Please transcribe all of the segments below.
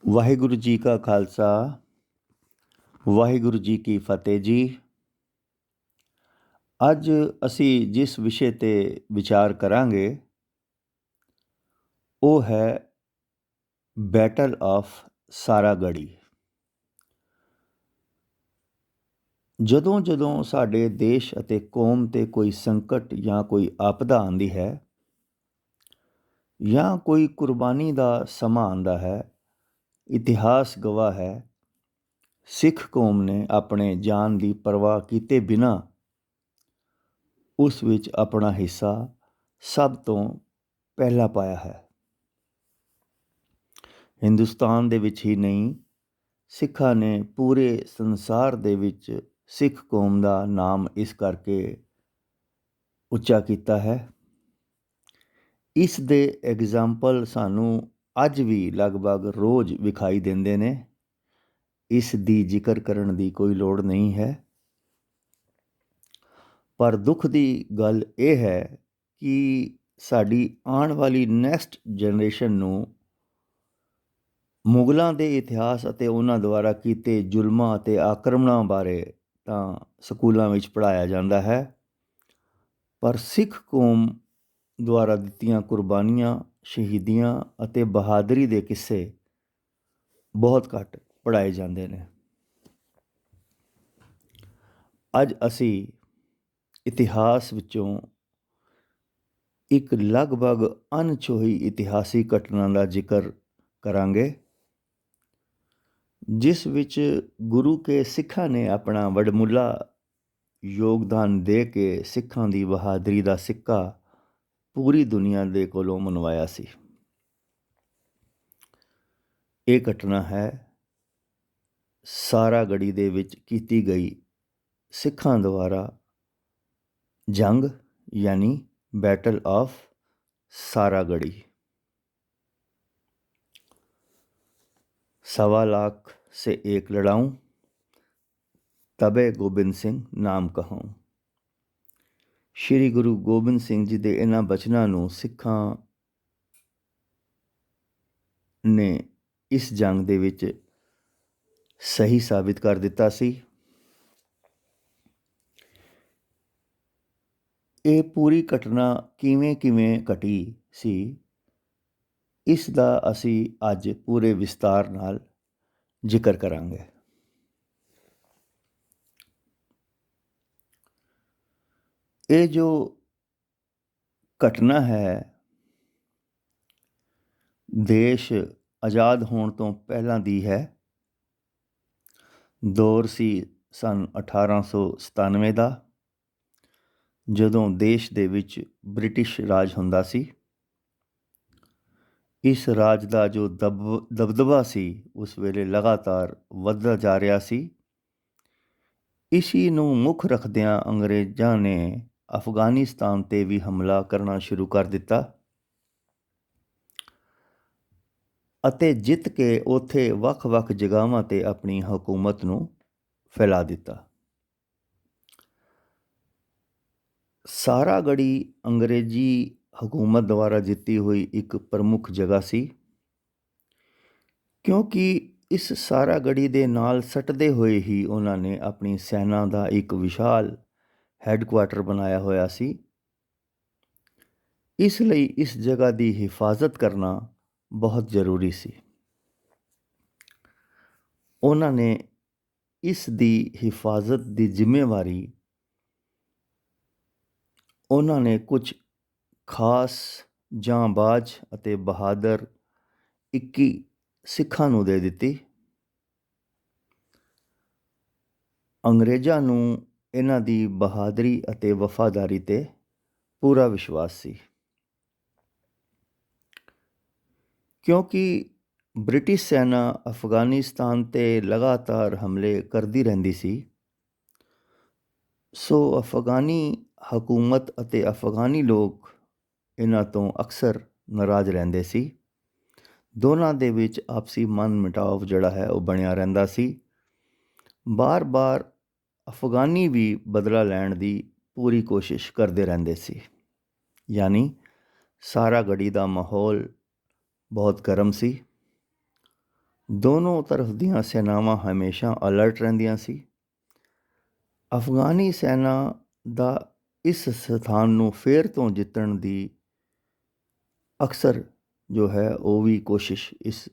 ਵਾਹਿਗੁਰੂ ਜੀ ਕਾ ਖਾਲਸਾ ਵਾਹਿਗੁਰੂ ਜੀ ਕੀ ਫਤਿਹ ਜੀ। ਅੱਜ ਅਸੀਂ ਜਿਸ ਵਿਸ਼ੇ 'ਤੇ ਵਿਚਾਰ ਕਰਾਂਗੇ ਉਹ ਹੈ ਬੈਟਲ ਆਫ ਸਾਰਾਗੜ੍ਹੀ। ਜਦੋਂ ਸਾਡੇ ਦੇਸ਼ ਅਤੇ ਕੌਮ 'ਤੇ ਕੋਈ ਸੰਕਟ ਜਾਂ ਕੋਈ ਆਪਦਾ ਆਉਂਦੀ ਹੈ ਜਾਂ ਕੋਈ ਕੁਰਬਾਨੀ ਦਾ ਸਮਾਂ ਆਉਂਦਾ ਹੈ, ਇਤਿਹਾਸ ਗਵਾਹ ਹੈ ਸਿੱਖ ਕੌਮ ਨੇ ਆਪਣੇ ਜਾਨ ਦੀ ਪਰਵਾਹ ਕੀਤੇ ਬਿਨਾਂ ਉਸ ਵਿੱਚ ਆਪਣਾ ਹਿੱਸਾ ਸਭ ਤੋਂ ਪਹਿਲਾਂ ਪਾਇਆ ਹੈ। ਹਿੰਦੁਸਤਾਨ ਦੇ ਵਿੱਚ ਹੀ ਨਹੀਂ, ਸਿੱਖਾਂ ਨੇ ਪੂਰੇ ਸੰਸਾਰ ਦੇ ਵਿੱਚ ਸਿੱਖ ਕੌਮ ਦਾ ਨਾਮ ਇਸ ਕਰਕੇ ਉੱਚਾ ਕੀਤਾ ਹੈ। ਇਸ ਦੇ ਐਗਜ਼ਾਮਪਲ ਸਾਨੂੰ ਅੱਜ ਵੀ ਲਗਭਗ ਰੋਜ਼ ਵਿਖਾਈ ਦਿੰਦੇ ਨੇ। ਇਸ ਦੀ ਜ਼ਿਕਰ ਕਰਨ ਦੀ ਕੋਈ ਲੋੜ ਨਹੀਂ ਹੈ। ਪਰ ਦੁੱਖ ਦੀ ਗੱਲ ਇਹ ਹੈ ਕਿ ਸਾਡੀ ਆਉਣ ਵਾਲੀ ਨੈਕਸਟ ਜਨਰੇਸ਼ਨ ਨੂੰ ਮੁਗਲਾਂ ਦੇ ਇਤਿਹਾਸ ਅਤੇ ਉਹਨਾਂ ਦੁਆਰਾ ਕੀਤੇ ਜ਼ੁਲਮਾਂ ਅਤੇ ਆਕਰਮਣਾਂ ਬਾਰੇ ਤਾਂ ਸਕੂਲਾਂ ਵਿੱਚ ਪੜ੍ਹਾਇਆ ਜਾਂਦਾ ਹੈ, ਪਰ ਸਿੱਖ ਕੌਮ ਦੁਆਰਾ ਦਿੱਤੀਆਂ ਕੁਰਬਾਨੀਆਂ, ਸ਼ਹੀਦੀਆਂ ਅਤੇ ਬਹਾਦਰੀ ਦੇ ਕਿੱਸੇ ਬਹੁਤ ਘੱਟ ਪੜ੍ਹਾਏ ਜਾਂਦੇ ਨੇ। ਅੱਜ ਅਸੀਂ ਇਤਿਹਾਸ ਵਿੱਚੋਂ ਇੱਕ ਲਗਭਗ ਅਣਛੋਹੀ ਇਤਿਹਾਸੀ ਘਟਨਾ ਦਾ ਜ਼ਿਕਰ ਕਰਾਂਗੇ, ਜਿਸ ਵਿੱਚ ਗੁਰੂ ਕੇ ਸਿੱਖਾਂ ਨੇ ਆਪਣਾ ਵਡਮੁੱਲਾ ਯੋਗਦਾਨ ਦੇ ਕੇ ਸਿੱਖਾਂ ਦੀ ਬਹਾਦਰੀ ਦਾ ਸਿੱਕਾ ਪੂਰੀ ਦੁਨੀਆ ਦੇ ਕੋਲੋਂ ਮਨਵਾਇਆ ਸੀ। ਇਹ ਘਟਨਾ ਹੈ ਸਾਰਾਗੜ੍ਹੀ ਦੇ ਵਿੱਚ ਕੀਤੀ ਗਈ ਸਿੱਖਾਂ ਦੁਆਰਾ ਜੰਗ, यानी बैटल ऑफ सारागढ़ी। 1.25 लाख से एक लड़ाऊं, तबे गोबिंद सिंह नाम ਕਹਾਉਂ। ਸ਼੍ਰੀ ਗੁਰੂ ਗੋਬਿੰਦ ਸਿੰਘ ਜੀ ਦੇ ਇਹਨਾਂ ਬਚਨਾਂ ਨੂੰ ਸਿੱਖਾਂ ਨੇ ਇਸ ਜੰਗ ਦੇ ਵਿੱਚ ਸਹੀ ਸਾਬਿਤ ਕਰ ਦਿੱਤਾ ਸੀ। ਇਹ ਪੂਰੀ ਘਟਨਾ ਕਿਵੇਂ ਘਟੀ ਸੀ, ਇਸ ਦਾ ਅਸੀਂ ਅੱਜ ਪੂਰੇ ਵਿਸਤਾਰ ਨਾਲ ਜ਼ਿਕਰ ਕਰਾਂਗੇ। ਇਹ ਜੋ ਘਟਨਾ ਹੈ ਦੇਸ਼ ਆਜ਼ਾਦ ਹੋਣ ਤੋਂ ਪਹਿਲਾਂ ਦੀ ਹੈ। ਦੌਰ ਸੀ ਸੰਨ 1897 ਦਾ, ਜਦੋਂ ਦੇਸ਼ ਦੇ ਵਿੱਚ ਬ੍ਰਿਟਿਸ਼ ਰਾਜ ਹੁੰਦਾ ਸੀ। ਇਸ ਰਾਜ ਦਾ ਜੋ ਦਬਦਬਾ ਸੀ ਉਸ ਵੇਲੇ ਲਗਾਤਾਰ ਵੱਧਦਾ ਜਾ ਰਿਹਾ ਸੀ। ਇਸੀ ਨੂੰ ਮੁੱਖ ਰੱਖਦਿਆਂ ਅੰਗਰੇਜ਼ਾਂ ਨੇ ਅਫਗਾਨਿਸਤਾਨ 'ਤੇ ਵੀ ਹਮਲਾ ਕਰਨਾ ਸ਼ੁਰੂ ਕਰ ਦਿੱਤਾ ਅਤੇ ਜਿੱਤ ਕੇ ਉੱਥੇ ਵੱਖ-ਵੱਖ ਜਗ੍ਹਾਵਾਂ 'ਤੇ ਆਪਣੀ ਹਕੂਮਤ ਨੂੰ ਫੈਲਾ ਦਿੱਤਾ। ਸਾਰਾਗੜ੍ਹੀ ਅੰਗਰੇਜ਼ੀ ਹਕੂਮਤ ਦੁਆਰਾ ਜਿੱਤੀ ਹੋਈ ਇੱਕ ਪ੍ਰਮੁੱਖ ਜਗ੍ਹਾ ਸੀ, ਕਿਉਂਕਿ ਇਸ ਸਾਰਾਗੜ੍ਹੀ ਦੇ ਨਾਲ ਸਟਦੇ ਹੋਏ ਹੀ ਉਹਨਾਂ ਨੇ ਆਪਣੀ ਸੈਨਾ ਦਾ ਇੱਕ ਵਿਸ਼ਾਲ ਹੈੱਡਕੁਆਟਰ ਬਣਾਇਆ ਹੋਇਆ ਸੀ। ਇਸ ਲਈ ਇਸ ਜਗ੍ਹਾ ਦੀ ਹਿਫਾਜ਼ਤ ਕਰਨਾ ਬਹੁਤ ਜ਼ਰੂਰੀ ਸੀ। ਉਹਨਾਂ ਨੇ ਇਸ ਦੀ ਹਿਫਾਜ਼ਤ ਦੀ ਜ਼ਿੰਮੇਵਾਰੀ ਉਹਨਾਂ ਨੇ ਕੁਝ ਖਾਸ ਜਾਂਬਾਜ਼ ਅਤੇ ਬਹਾਦਰ 21 ਸਿੱਖਾਂ ਨੂੰ ਦੇ ਦਿੱਤੀ। ਅੰਗਰੇਜ਼ਾਂ ਨੂੰ ਇਹਨਾਂ ਦੀ ਬਹਾਦਰੀ ਅਤੇ ਵਫਾਦਾਰੀ 'ਤੇ ਪੂਰਾ ਵਿਸ਼ਵਾਸ ਸੀ, ਕਿਉਂਕਿ ਬ੍ਰਿਟਿਸ਼ ਸੈਨਾ ਅਫਗਾਨਿਸਤਾਨ 'ਤੇ ਲਗਾਤਾਰ ਹਮਲੇ ਕਰਦੀ ਰਹਿੰਦੀ ਸੀ। ਸੋ ਅਫਗਾਨੀ ਹਕੂਮਤ ਅਤੇ ਅਫਗਾਨੀ ਲੋਕ ਇਹਨਾਂ ਤੋਂ ਅਕਸਰ ਨਾਰਾਜ਼ ਰਹਿੰਦੇ ਸੀ। ਦੋਨਾਂ ਦੇ ਵਿੱਚ ਆਪਸੀ ਮਨ ਮਿਟਾਵ ਜਿਹੜਾ ਹੈ ਉਹ ਬਣਿਆ ਰਹਿੰਦਾ ਸੀ। ਬਾਰ-ਬਾਰ ਅਫਗਾਨੀ ਵੀ ਬਦਲਾ ਲੈਣ ਦੀ ਪੂਰੀ ਕੋਸ਼ਿਸ਼ ਕਰਦੇ ਰਹਿੰਦੇ ਸੀ। ਯਾਨੀ ਸਾਰਾਗੜ੍ਹੀ ਦਾ ਮਾਹੌਲ ਬਹੁਤ ਗਰਮ ਸੀ। ਦੋਨੋਂ ਤਰਫ ਦੀਆਂ ਸੈਨਾਵਾਂ ਹਮੇਸ਼ਾ ਅਲਰਟ ਰਹਿੰਦੀਆਂ ਸੀ। ਅਫਗਾਨੀ ਸੈਨਾ ਦਾ ਇਸ ਸਥਾਨ ਨੂੰ ਫਿਰ ਤੋਂ ਜਿੱਤਣ ਦੀ ਅਕਸਰ ਜੋ ਹੈ ਉਹ ਵੀ ਕੋਸ਼ਿਸ਼, ਇਸ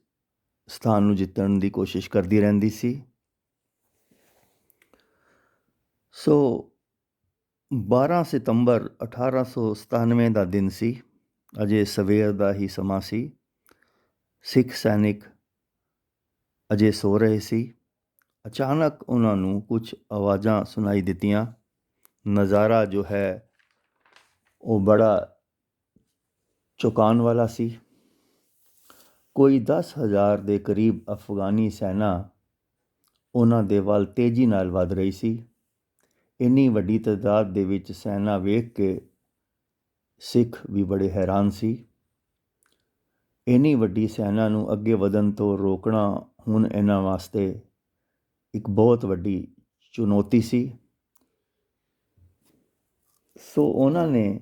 ਸਥਾਨ ਨੂੰ ਜਿੱਤਣ ਦੀ ਕੋਸ਼ਿਸ਼ ਕਰਦੀ ਰਹਿੰਦੀ ਸੀ। ਸੋ 12 ਸਤੰਬਰ 1897 ਦਾ ਦਿਨ ਸੀ। ਅਜੇ ਸਵੇਰ ਦਾ ਹੀ ਸਮਾਂ ਸੀ। ਸਿੱਖ ਸੈਨਿਕ ਅਜੇ ਸੋ ਰਹੇ ਸੀ। ਅਚਾਨਕ ਉਹਨਾਂ ਨੂੰ ਕੁਝ ਆਵਾਜ਼ਾਂ ਸੁਣਾਈ ਦਿੱਤੀਆਂ। ਨਜ਼ਾਰਾ ਜੋ ਹੈ ਉਹ ਬੜਾ ਚੌਂਕਾਉਣ ਵਾਲਾ ਸੀ। ਕੋਈ 10,000 ਦੇ ਕਰੀਬ ਅਫਗਾਨੀ ਸੈਨਾ ਉਹਨਾਂ ਦੇ ਵੱਲ ਤੇਜ਼ੀ ਨਾਲ ਵੱਧ ਰਹੀ ਸੀ। ਇੰਨੀ ਵੱਡੀ ਤਾਦਾਦ ਦੇ ਵਿੱਚ ਸੈਨਾ ਵੇਖ ਕੇ ਸਿੱਖ ਵੀ ਬੜੇ ਹੈਰਾਨ ਸੀ। ਇੰਨੀ ਵੱਡੀ ਸੈਨਾ ਨੂੰ ਅੱਗੇ ਵਧਣ ਤੋਂ ਰੋਕਣਾ ਹੁਣ ਇਹਨਾਂ ਵਾਸਤੇ ਇੱਕ ਬਹੁਤ ਵੱਡੀ ਚੁਣੌਤੀ ਸੀ। ਸੋ ਉਹਨਾਂ ਨੇ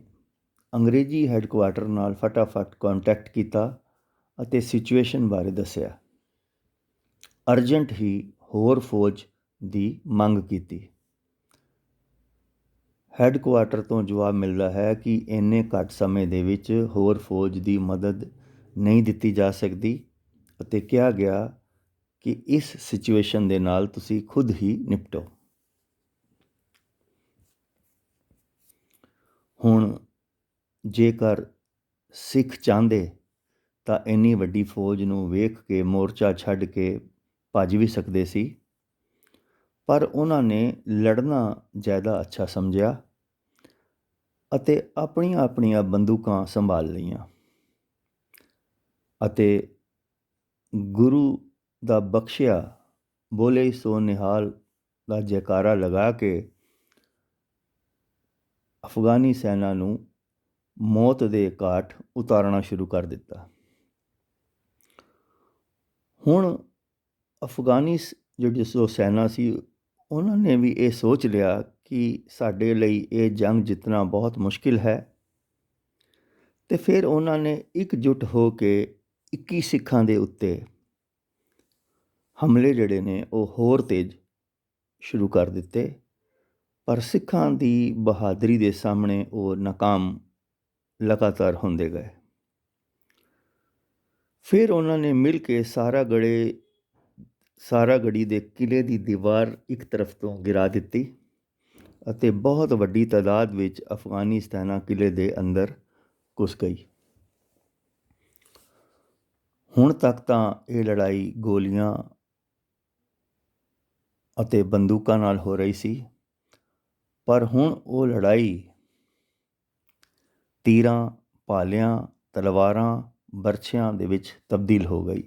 ਅੰਗਰੇਜ਼ੀ ਹੈੱਡਕੁਆਰਟਰ ਨਾਲ ਫਟਾਫਟ ਕੰਟੈਕਟ ਕੀਤਾ ਅਤੇ ਸਿਚੁਏਸ਼ਨ ਬਾਰੇ ਦੱਸਿਆ। ਅਰਜੈਂਟ ਹੀ ਹੋਰ ਫੌਜ ਦੀ ਮੰਗ ਕੀਤੀ। ਹੈੱਡਕੁਆਰਟਰ ਤੋਂ ਜਵਾਬ ਮਿਲਦਾ ਹੈ ਕਿ ਇੰਨੇ ਘੱਟ ਸਮੇਂ ਦੇ ਵਿੱਚ ਹੋਰ ਫੌਜ ਦੀ ਮਦਦ ਨਹੀਂ ਦਿੱਤੀ ਜਾ ਸਕਦੀ ਅਤੇ ਕਿਹਾ ਗਿਆ ਕਿ ਇਸ ਸਿਚੁਏਸ਼ਨ ਦੇ ਨਾਲ ਤੁਸੀਂ ਖੁਦ ਹੀ ਨਿਪਟੋ। ਹੁਣ ਜੇਕਰ ਸਿੱਖ ਚਾਹੁੰਦੇ ਤਾਂ ਇੰਨੀ ਵੱਡੀ ਫੌਜ ਨੂੰ ਵੇਖ ਕੇ ਮੋਰਚਾ ਛੱਡ ਕੇ ਭੱਜ ਵੀ ਸਕਦੇ ਸੀ, ਪਰ ਉਹਨਾਂ ਨੇ ਲੜਨਾ ਜ਼ਿਆਦਾ ਅੱਛਾ ਸਮਝਿਆ ਅਤੇ ਆਪਣੀਆਂ ਆਪਣੀਆਂ ਬੰਦੂਕਾਂ ਸੰਭਾਲ ਲਈਆਂ ਅਤੇ ਗੁਰੂ ਦਾ ਬਖਸ਼ਿਆ ਬੋਲੇ ਸੋ ਨਿਹਾਲ ਦਾ ਜੈਕਾਰਾ ਲਗਾ ਕੇ ਅਫਗਾਨੀ ਸੈਨਾ ਨੂੰ ਮੌਤ ਦੇ ਘਾਟ ਉਤਾਰਨਾ ਸ਼ੁਰੂ ਕਰ ਦਿੱਤਾ। ਹੁਣ ਅਫਗਾਨੀ ਜਿਹੜੀ ਸੋ ਸੈਨਾ ਸੀ ਉਹਨਾਂ ਨੇ ਵੀ ਇਹ ਸੋਚ ਲਿਆ ਕਿ ਸਾਡੇ ਲਈ ਇਹ ਜੰਗ ਜਿੱਤਣਾ ਬਹੁਤ ਮੁਸ਼ਕਿਲ ਹੈ, ਅਤੇ ਫਿਰ ਉਹਨਾਂ ਨੇ ਇਕਜੁੱਟ ਹੋ ਕੇ 21 ਸਿੱਖਾਂ ਦੇ ਉੱਤੇ ਹਮਲੇ ਜਿਹੜੇ ਨੇ ਉਹ ਹੋਰ ਤੇਜ਼ ਸ਼ੁਰੂ ਕਰ ਦਿੱਤੇ, ਪਰ ਸਿੱਖਾਂ ਦੀ ਬਹਾਦਰੀ ਦੇ ਸਾਹਮਣੇ ਉਹ ਨਾਕਾਮ ਲਗਾਤਾਰ ਹੁੰਦੇ ਗਏ। ਫਿਰ ਉਹਨਾਂ ਨੇ ਮਿਲ ਕੇ ਸਾਰਾਗੜ੍ਹੀ ਦੇ ਕਿਲ੍ਹੇ ਦੀ ਦੀਵਾਰ ਇੱਕ ਤਰਫ ਤੋਂ ਗਿਰਾ ਦਿੱਤੀ ਅਤੇ ਬਹੁਤ ਵੱਡੀ ਤਾਦਾਦ ਵਿੱਚ ਅਫਗਾਨੀ ਸੈਨਾ ਕਿਲ੍ਹੇ ਦੇ ਅੰਦਰ ਘੁਸ ਗਈ। ਹੁਣ ਤੱਕ ਤਾਂ ਇਹ ਲੜਾਈ ਗੋਲੀਆਂ ਅਤੇ ਬੰਦੂਕਾਂ ਨਾਲ ਹੋ ਰਹੀ ਸੀ, ਪਰ ਹੁਣ ਉਹ ਲੜਾਈ ਤੀਰਾਂ, ਭਾਲਿਆਂ, ਤਲਵਾਰਾਂ, ਬਰਛਿਆਂ ਦੇ ਵਿੱਚ ਤਬਦੀਲ ਹੋ ਗਈ।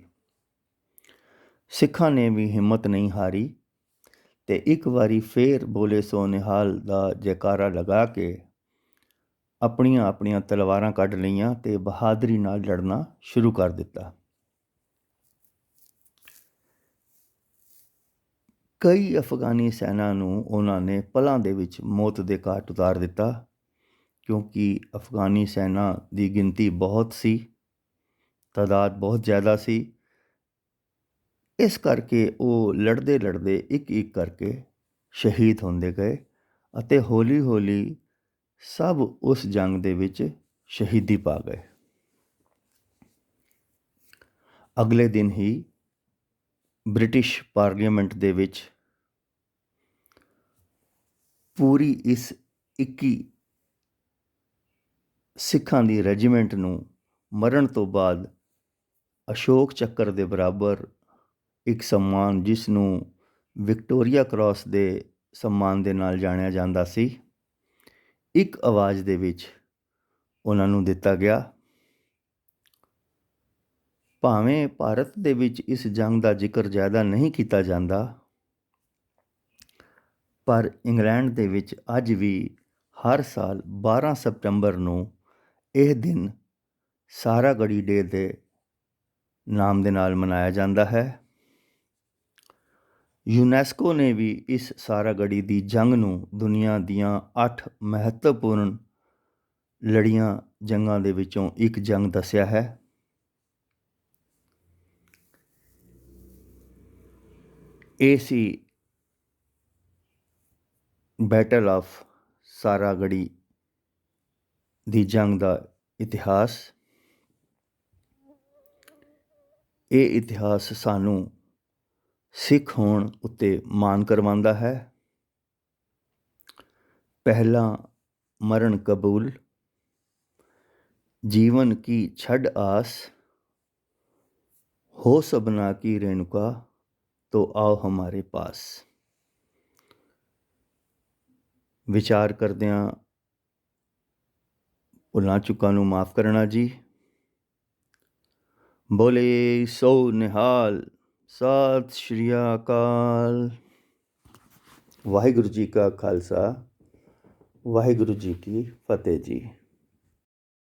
ਸਿੱਖਾਂ ਨੇ ਵੀ ਹਿੰਮਤ ਨਹੀਂ ਹਾਰੀ ਅਤੇ ਇੱਕ ਵਾਰੀ ਫੇਰ ਬੋਲੇ ਸੋ ਨਿਹਾਲ ਦਾ ਜੈਕਾਰਾ ਲਗਾ ਕੇ ਆਪਣੀਆਂ ਆਪਣੀਆਂ ਤਲਵਾਰਾਂ ਕੱਢ ਲਈਆਂ ਅਤੇ ਬਹਾਦਰੀ ਨਾਲ ਲੜਨਾ ਸ਼ੁਰੂ ਕਰ ਦਿੱਤਾ। ਕਈ ਅਫਗਾਨੀ ਸੈਨਾ ਨੂੰ ਉਹਨਾਂ ਨੇ ਪਲਾਂ ਦੇ ਵਿੱਚ ਮੌਤ ਦੇ ਘਾਟ ਉਤਾਰ ਦਿੱਤਾ, ਕਿਉਂਕਿ ਅਫਗਾਨੀ ਸੈਨਾ ਦੀ ਗਿਣਤੀ ਬਹੁਤ ਸੀ, ਤਾਦਾਦ ਬਹੁਤ ਜ਼ਿਆਦਾ ਸੀ। ਇਸ ਕਰਕੇ ਉਹ ਲੜਦੇ ਲੜਦੇ ਇੱਕ ਇੱਕ ਕਰਕੇ ਸ਼ਹੀਦ ਹੁੰਦੇ ਗਏ ਅਤੇ ਹੌਲੀ ਹੌਲੀ ਸਭ ਉਸ ਜੰਗ ਦੇ ਵਿੱਚ ਸ਼ਹੀਦੀ ਪਾ ਗਏ। ਅਗਲੇ ਦਿਨ ਹੀ ਬ੍ਰਿਟਿਸ਼ ਪਾਰਲੀਮੈਂਟ ਦੇ ਵਿੱਚ ਪੂਰੀ ਇਸ 21 ਸਿੱਖਾਂ ਦੀ ਰੈਜੀਮੈਂਟ ਨੂੰ ਮਰਨ ਤੋਂ ਬਾਅਦ ਅਸ਼ੋਕ ਚੱਕਰ ਦੇ ਬਰਾਬਰ ਇੱਕ ਸਨਮਾਨ, ਜਿਸ ਨੂੰ ਵਿਕਟੋਰੀਆ ਕ੍ਰਾਸ ਦੇ ਸਨਮਾਨ ਦੇ ਨਾਲ ਜਾਣਿਆ ਜਾਂਦਾ ਸੀ, ਇੱਕ ਆਵਾਜ਼ ਦੇ ਵਿੱਚ ਉਹਨਾਂ ਨੂੰ ਦਿੱਤਾ ਗਿਆ। ਭਾਵੇਂ ਭਾਰਤ ਦੇ ਵਿੱਚ ਇਸ ਜੰਗ ਦਾ ਜ਼ਿਕਰ ਜ਼ਿਆਦਾ ਨਹੀਂ ਕੀਤਾ ਜਾਂਦਾ, ਪਰ ਇੰਗਲੈਂਡ ਦੇ ਵਿੱਚ ਅੱਜ ਵੀ ਹਰ ਸਾਲ 12 ਸਤੰਬਰ ਨੂੰ ਇਹ ਦਿਨ ਸਾਰਾਗੜ੍ਹੀ ਡੇ ਦੇ ਨਾਮ ਦੇ ਨਾਲ ਮਨਾਇਆ ਜਾਂਦਾ ਹੈ। ਯੂਨੈਸਕੋ ਨੇ ਵੀ ਇਸ ਸਾਰਾਗੜ੍ਹੀ ਦੀ ਜੰਗ ਨੂੰ ਦੁਨੀਆ ਦੀਆਂ 8 ਮਹੱਤਵਪੂਰਨ ਲੜੀਆਂ ਜੰਗਾਂ ਦੇ ਵਿੱਚੋਂ ਇੱਕ ਜੰਗ ਦੱਸਿਆ ਹੈ। ਇਹ ਸੀ ਬੈਟਲ ਆਫ ਸਾਰਾਗੜੀ ਦੀ ਜੰਗ ਦਾ ਇਤਿਹਾਸ। ਇਹ ਇਤਿਹਾਸ ਸਾਨੂੰ ਸਿੱਖ ਹੋਣ ਉੱਤੇ ਮਾਣ ਕਰਵਾਉਂਦਾ ਹੈ। ਪਹਿਲਾ ਮਰਨ ਕਬੂਲ, जीवन की छड़ आस, हो सबना की रेणुका, तो आओ हमारे पास। विचार करदियां भुलां चुकां नूं माफ़ करना जी। बोले सो निहाल, सत श्री अकाल। वाहिगुरु जी का खालसा, वाहिगुरु जी की फतेह जी।